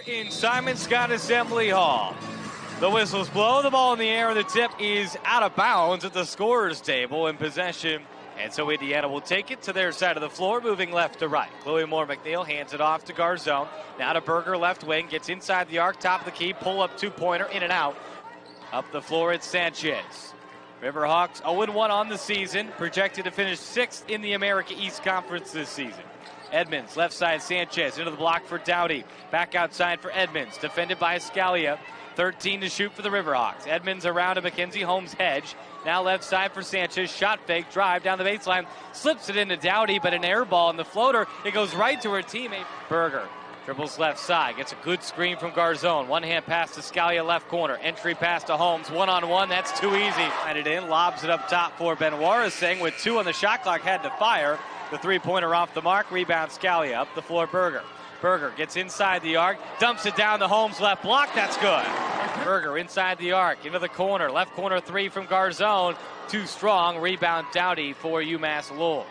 In Simon Scott Assembly Hall. The whistles blow, the ball in the air, and the tip is out of bounds at the scorer's table in possession. And so Indiana will take it to their side of the floor, moving left to right. Chloe Moore-McNeil hands it off to Garzone. Now to Berger, left wing, gets inside the arc, top of the key, pull-up two-pointer, in and out. Up the floor, it's Sanchez. Riverhawks 0-1 on the season, projected to finish 6th in the America East Conference this season. Edmonds, left side, Sanchez, into the block for Doughty. Back outside for Edmonds, defended by Scalia. 13 to shoot for the Riverhawks. Edmonds around to Mackenzie Holmes' hedge. Now left side for Sanchez, shot fake, drive down the baseline. Slips it into Doughty, but an air ball in the floater. It goes right to her teammate. Berger dribbles left side, gets a good screen from Garzone. One-hand pass to Scalia, left corner. Entry pass to Holmes, one-on-one, that's too easy. And it in, lobs it up top for Benoit Singh with 2 on the shot clock, had to fire. The three-pointer off the mark, rebound Scalia, up the floor Berger. Berger gets inside the arc, dumps it down to Holmes, left block, that's good. Berger inside the arc, into the corner, left corner three from Garzone, too strong, rebound Doughty for UMass Lowell.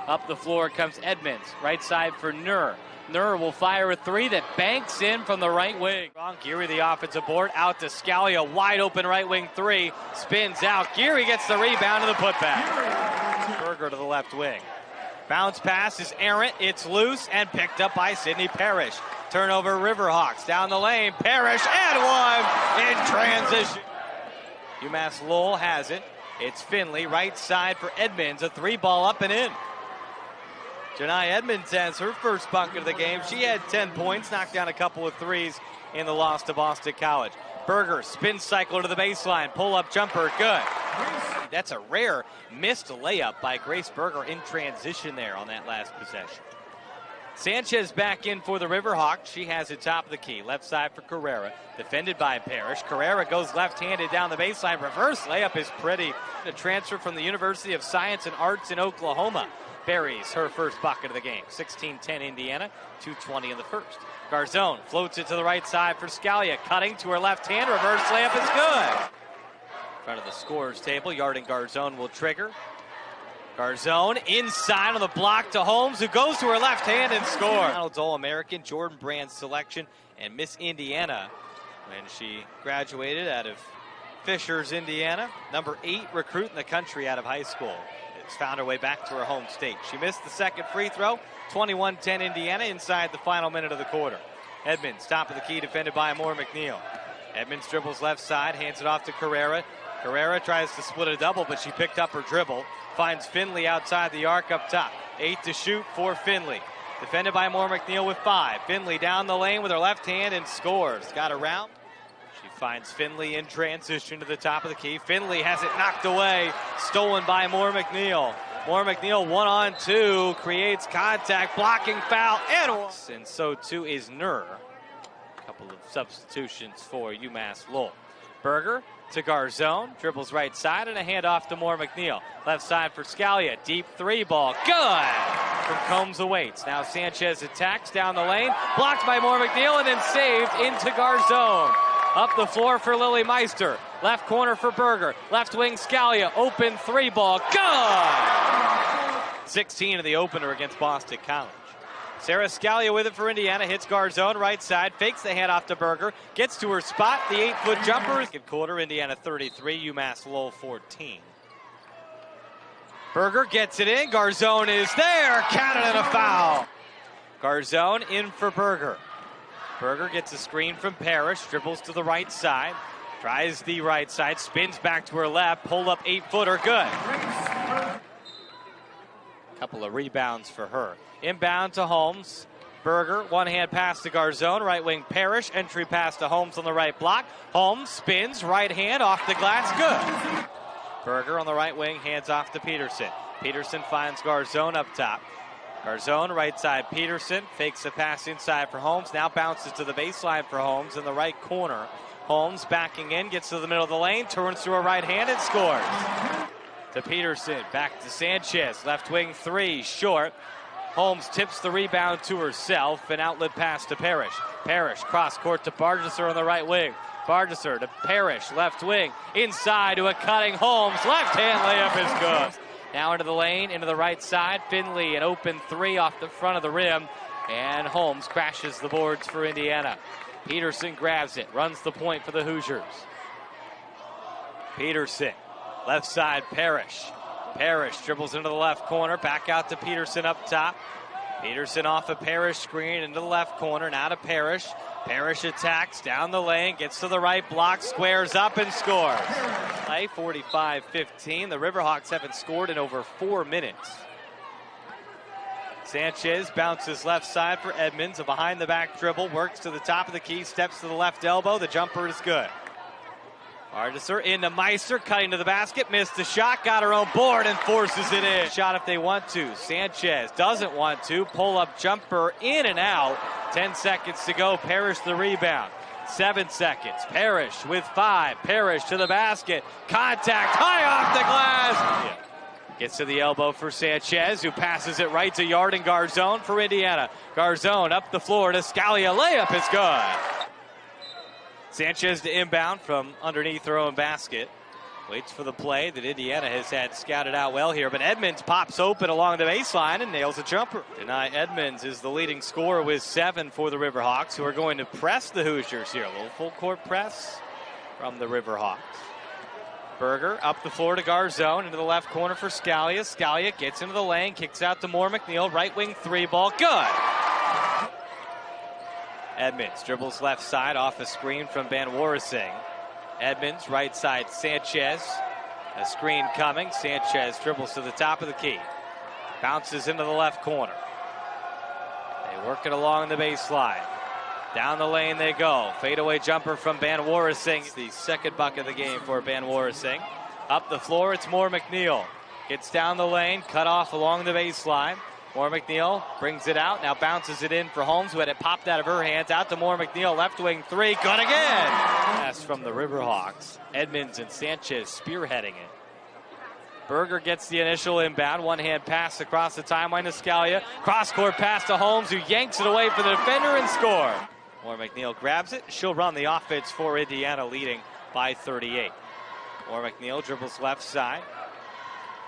Up the floor comes Edmonds, right side for Nur. Nur will fire a three that banks in from the right wing. Geary, the offensive board, out to Scalia, wide open right wing three, spins out. Geary gets the rebound and the putback. Berger to the left wing. Bounce pass is errant, it's loose, and picked up by Sydney Parrish. Turnover Riverhawks down the lane, Parrish and one in transition. UMass Lowell has it. It's Finley, right side for Edmonds, a three ball up and in. Janai Edmonds has her first bucket of the game. She had 10 points, knocked down a couple of threes in the loss to Boston College. Berger, spin cycle to the baseline, pull-up jumper, good. That's a rare missed layup by Grace Berger in transition there on that last possession. Sanchez back in for the Riverhawks. She has it top of the key. Left side for Carrera, defended by Parrish. Carrera goes left-handed down the baseline. Reverse layup is pretty. A transfer from the University of Science and Arts in Oklahoma. Buries her first bucket of the game. 16-10 Indiana, 2:20 in the first. Garzone floats it to the right side for Scalia. Cutting to her left hand. Reverse layup is good. In front of the scorer's table, Yarding Garzone will trigger. Garzone inside on the block to Holmes, who goes to her left hand and scores. All-American, Jordan Brand's selection, and Miss Indiana when she graduated out of Fishers, Indiana. Number 8 recruit in the country out of high school. It's found her way back to her home state. She missed the second free throw. 21-10 Indiana inside the final minute of the quarter. Edmonds, top of the key, defended by Moore-McNeil. Edmonds dribbles left side, hands it off to Carrera. Carrera tries to split a double, but she picked up her dribble. Finds Finley outside the arc up top. 8 to shoot for Finley. Defended by Moore-McNeil with 5. Finley down the lane with her left hand and scores. Got around. She finds Finley in transition to the top of the key. Finley has it knocked away. Stolen by Moore-McNeil. Moore-McNeil 1-on-2, creates contact, blocking foul, and so too is Nur. A couple of substitutions for UMass Lowell. Berger to Garzone, dribbles right side, and a handoff to Moore-McNeil. Left side for Scalia, deep three ball, good! From Combs awaits. Now Sanchez attacks down the lane, blocked by Moore-McNeil, and then saved into Garzone. Up the floor for Lilly Meister. Left corner for Berger. Left wing Scalia. Open three ball. Good! 16 of the opener against Boston College. Sara Scalia with it for Indiana. Hits Garzone right side. Fakes the handoff to Berger. Gets to her spot. The 8-foot jumper. Second quarter, Indiana 33, UMass Lowell 14. Berger gets it in. Garzone is there. Counted and a foul. Garzone in for Berger. Berger gets a screen from Parrish, dribbles to the right side, tries the right side, spins back to her left, pulled up 8-footer, good. Couple of rebounds for her. Inbound to Holmes. Berger, one-hand pass to Garzone, right wing Parrish, entry pass to Holmes on the right block. Holmes spins, right hand off the glass, good. Berger on the right wing, hands off to Peterson. Peterson finds Garzone up top. Garzone, right side, Peterson, fakes a pass inside for Holmes, now bounces to the baseline for Holmes in the right corner. Holmes backing in, gets to the middle of the lane, turns to her right hand and scores. To Peterson, back to Sanchez, left wing three, short. Holmes tips the rebound to herself, an outlet pass to Parrish. Parrish, cross court to Bargesser on the right wing. Bargesser to Parrish, left wing, inside to a cutting Holmes, left hand layup is good. Now into the lane, into the right side. Finley, an open three off the front of the rim. And Holmes crashes the boards for Indiana. Peterson grabs it, runs the point for the Hoosiers. Peterson, left side, Parrish. Parrish dribbles into the left corner, back out to Peterson up top. Peterson off a Parrish screen into the left corner, now to Parrish. Parrish attacks down the lane, gets to the right block, squares up and scores. Play 45-15. The Riverhawks haven't scored in over 4 minutes. Sanchez bounces left side for Edmonds. A behind the back dribble, works to the top of the key, steps to the left elbow. The jumper is good. Bargesser into Meister, cutting to the basket, missed the shot, got her own board and forces it in. Shot if they want to. Sanchez doesn't want to. Pull up jumper in and out. 10 seconds to go. Parrish the rebound. 7 seconds. Parrish with 5. Parrish to the basket. Contact high off the glass. Gets to the elbow for Sanchez, who passes it right to Yarden Garzone for Indiana. Garzone up the floor to Scalia. Layup is good. Sanchez to inbound from underneath her own basket. Waits for the play that Indiana has had scouted out well here, but Edmonds pops open along the baseline and nails a jumper. Deny Edmonds is the leading scorer with 7 for the Riverhawks, who are going to press the Hoosiers here. A little full court press from the Riverhawks. Berger up the floor to Garzone, into the left corner for Scalia. Scalia gets into the lane, kicks out to Moore McNeil, right wing 3 ball, good. Edmonds dribbles left side off a screen from Van Warising. Edmonds right side, Sanchez. A screen coming. Sanchez dribbles to the top of the key. Bounces into the left corner. They work it along the baseline. Down the lane they go. Fadeaway jumper from Van Warising. The second bucket of the game for Van Warising. Up the floor, it's Moore McNeil. Gets down the lane, cut off along the baseline. Moore McNeil brings it out, now bounces it in for Holmes, who had it popped out of her hands. Out to Moore McNeil, left wing 3, good again! Pass from the Riverhawks. Edmonds and Sanchez spearheading it. Berger gets the initial inbound, one-hand pass across the timeline to Scalia. Cross-court pass to Holmes, who yanks it away for the defender and score. Moore McNeil grabs it. She'll run the offense for Indiana, leading by 38. Moore McNeil dribbles left side.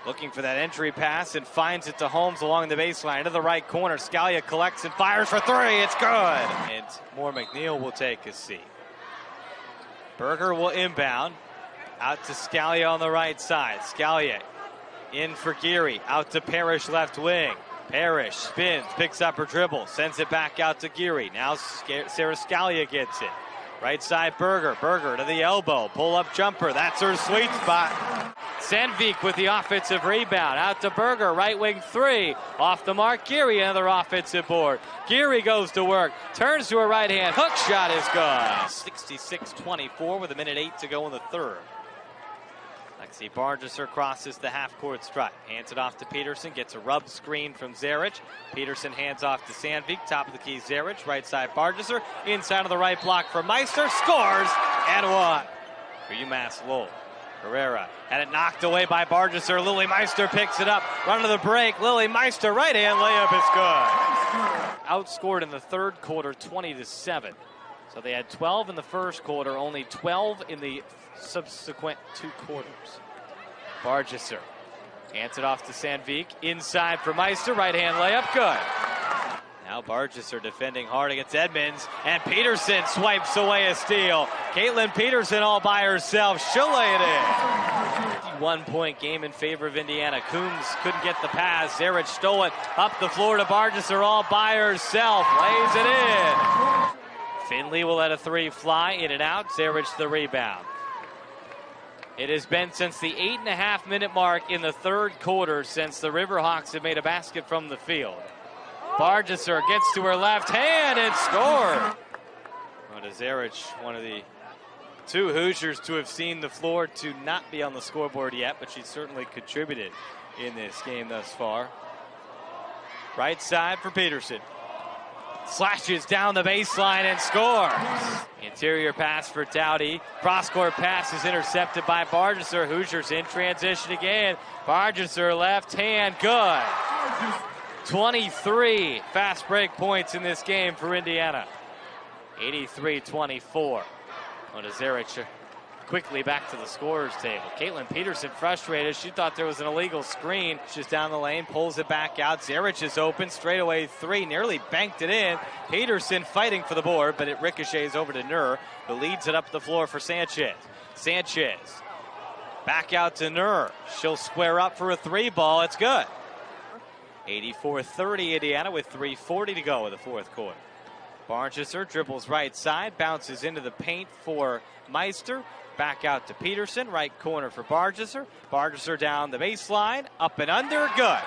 Looking for that entry pass and finds it to Holmes along the baseline into the right corner. Scalia collects and fires for 3. It's good. And Moore McNeil will take a seat. Berger will inbound. Out to Scalia on the right side. Scalia in for Geary. Out to Parrish left wing. Parrish spins, picks up her dribble, sends it back out to Geary. Now Sara Scalia gets it. Right side Berger. Berger to the elbow. Pull up jumper. That's her sweet spot. Sandvik with the offensive rebound. Out to Berger. Right wing 3. Off the mark. Geary another offensive board. Geary goes to work. Turns to her right hand. Hook shot is good. 66-24 with 1:08 to go in the third. Lexi Bargesser crosses the half-court stripe. Hands it off to Peterson. Gets a rub screen from Zaric. Peterson hands off to Sandvik. Top of the key, Zaric. Right side, Bargesser. Inside of the right block for Meister. Scores and 1. For UMass Lowell. Herrera had it knocked away by Bargesser. Lilly Meister picks it up. Run to the break. Lilly Meister, right-hand layup is good. Outscored in the third quarter, 20-7. So they had 12 in the first quarter, only 12 in the subsequent 2 quarters. Bargesser hands it off to Sandvik. Inside for Meister. Right-hand layup. Good. Now Bargesser defending hard against Edmonds. And Peterson swipes away a steal. Caitlin Peterson all by herself. She'll lay it in. 1-point game in favor of Indiana. Coombs couldn't get the pass. Zaric stole it up the floor to Bargesser all by herself. Lays it in. Finley will let a 3 fly. In and out. Zaric the rebound. It has been since the 8.5-minute mark in the third quarter since the Riverhawks have made a basket from the field. Bargesser gets to her left hand and scored. Zaric, one of the 2 Hoosiers to have seen the floor to not be on the scoreboard yet, but she certainly contributed in this game thus far. Right side for Peterson. Slashes down the baseline and scores. Interior pass for Dowdy. Cross-court pass is intercepted by Bargesser. Hoosiers in transition again. Bargesser left hand, good. 23 fast break points in this game for Indiana. 83-24. Zaric Quickly back to the scorer's table. Caitlin Peterson frustrated. She thought there was an illegal screen. She's down the lane, pulls it back out. Zerich is open, straightaway three, nearly banked it in. Peterson fighting for the board, but it ricochets over to Nur, who leads it up the floor for Sanchez. Sanchez back out to Nur. She'll square up for a three ball. It's good. 84-30 Indiana with 3:40 to go in the fourth quarter. Bargesser dribbles right side, bounces into the paint for Meister. Back out to Peterson, right corner for Bargesser. Bargesser down the baseline, up and under, good.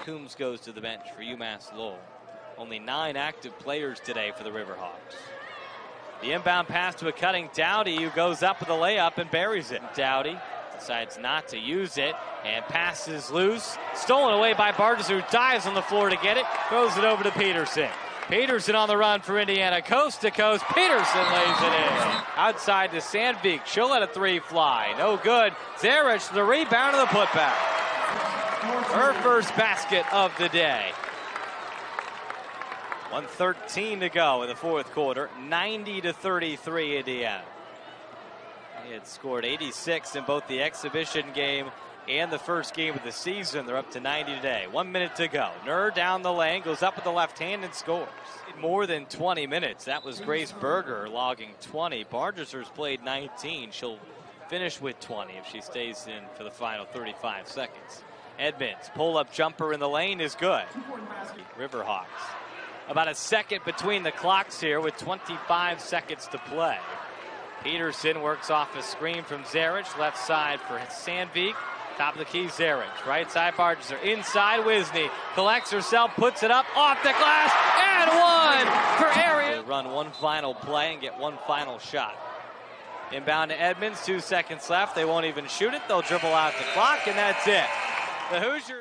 Coombs goes to the bench for UMass Lowell. Only 9 active players today for the Riverhawks. The inbound pass to a cutting Dowdy, who goes up with a layup and buries it. Dowdy decides not to use it and passes loose. Stolen away by Bargesser, who dives on the floor to get it. Throws it over to Peterson. Peterson on the run for Indiana, coast to coast. Peterson lays it in. Outside to Sandvik. She'll let a three fly. No good. Zerich, the rebound and the putback. Her first basket of the day. 1:13 to go in the fourth quarter. 90-33 Indiana. They had scored 86 in both the exhibition game and the first game of the season. They're up to 90 today. 1 minute to go. Nur down the lane, goes up with the left hand and scores. More than 20 minutes. That was Grace Berger logging 20. Bargesser's played 19. She'll finish with 20 if she stays in for the final 35 seconds. Edmonds, pull-up jumper in the lane is good. Riverhawks. About a second between the clocks here with 25 seconds to play. Peterson works off a screen from Zerich. Left side for Sandvik. Top of the key, Zerich. Right side, Bargesser. Inside, Wisney. Collects herself, puts it up, off the glass, and one for Ariel. They'll run one final play and get one final shot. Inbound to Edmonds, 2 seconds left. They won't even shoot it. They'll dribble out the clock, and that's it. The Hoosiers.